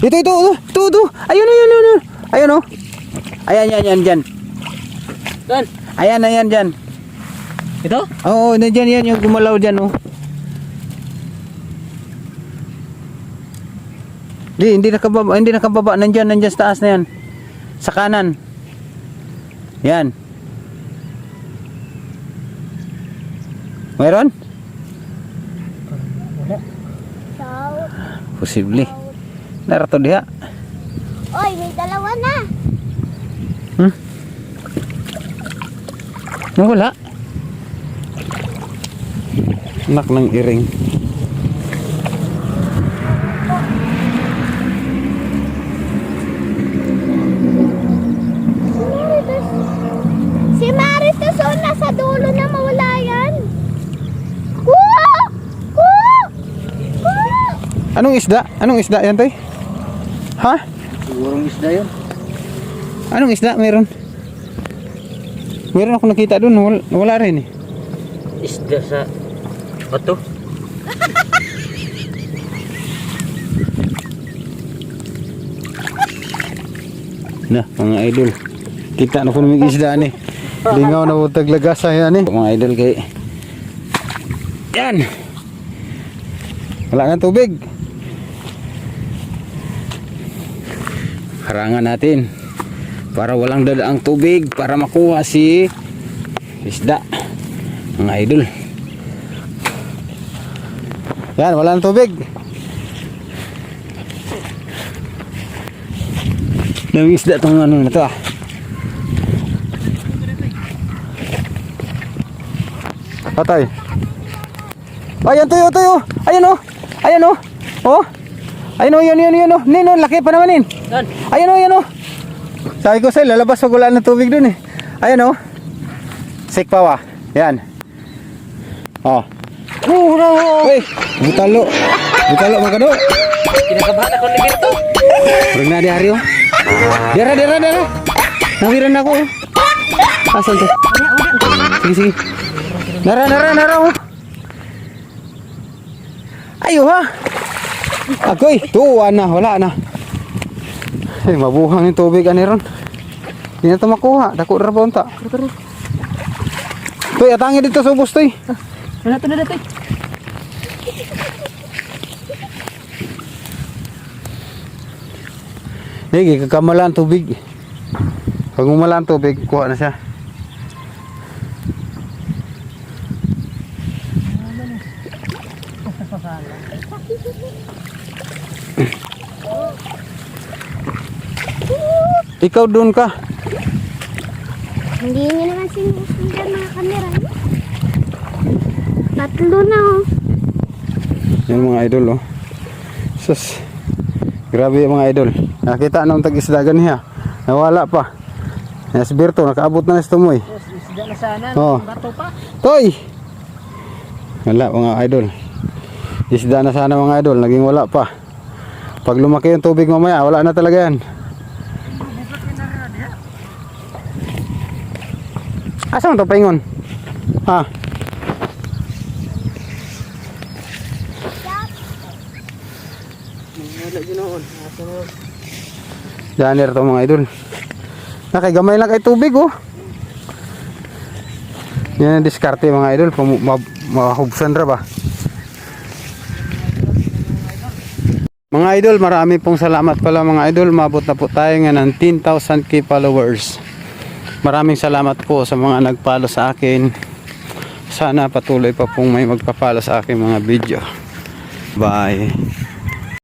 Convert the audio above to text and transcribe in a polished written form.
Ito. Ayun. Ayun oh. Ayan dyan. Saan? Ayan dyan. Ito? Oo, nandiyan yan yung gumalaw dyan oh. Hindi nakababa, nandiyan sa taas na yan. Sa kanan. Yan. Mayroon? Wala. Posible. Narato diha. Oy, may dalawa na. Wala. Anak ng iring. Si Marites oh, nasa dulo na mawala yan. Kuha! Anong isda yan, Toy? Ha? Sigurong isda yun. Anong isda meron? Meron ako nakita doon, wala rin eh. Isda sa bato. Na, mga idol. Kita na ko ng isda ni. Lingaw na utag lagasa yan eh. Mga idol kay. Yan. Wala nang tubig. Harangan natin para walang dadaang tubig para makuha si isda. Mga idol. Yan, wala nang tubig. Nang isda tong ano na to ah. Patay. Ayan tuyo. Ayan oh. Oh. Ayun oh, yun oh. Nino, laki pa naman yun. Saan? Ayun oh. Sabi ko sa'yo, lalabas pag wala ng tubig dun eh. Ayan oh. Sikpaw ah. Yan. Oh. Uy, butalo magkano. Kinakabahan ako ni Berto. Parang na di hari oh. Dera. Nawiran ako oh. Asan to? Sige. Nara oh. Ayo ha. Agoy, tuwa na, wala na. Ay, mabuhang yung tubig ani ron. Hindi na ito makuha, dako ra bonta. Toy, atangi dito sa ubos toy. Wala to na dito. Sige, kakamalaan tubig. Pag umalaan tubig, kuha na siya. Ikaw doon ka. Hindi niyo naman sinusundan mga kamera. Tatlo na oh. Yan mga idol oh. Sus. Grabe mga idol. Nakita nung tag-isdagan niya. Nawala pa. Yan si Berto, nakaabot na sa tumoy. Isda na sana. Oh. Bato pa. Toy! Wala mga idol. Isda na sana mga idol. Naging wala pa. Pag lumaki yung tubig mamaya, wala na talaga yan. Asa mo ito paingon? Ha? Janir to mga idol. Nakigamay lang kay tubig oh. Yan ang diskarte mga idol. Mahubsan ra ba? Mga idol, marami pong salamat pala mga idol. Mabot na po tayo nga ng 10,000k followers. Maraming salamat po sa mga nagpalo sa akin. Sana patuloy pa pong may magpapalo sa aking mga video. Bye.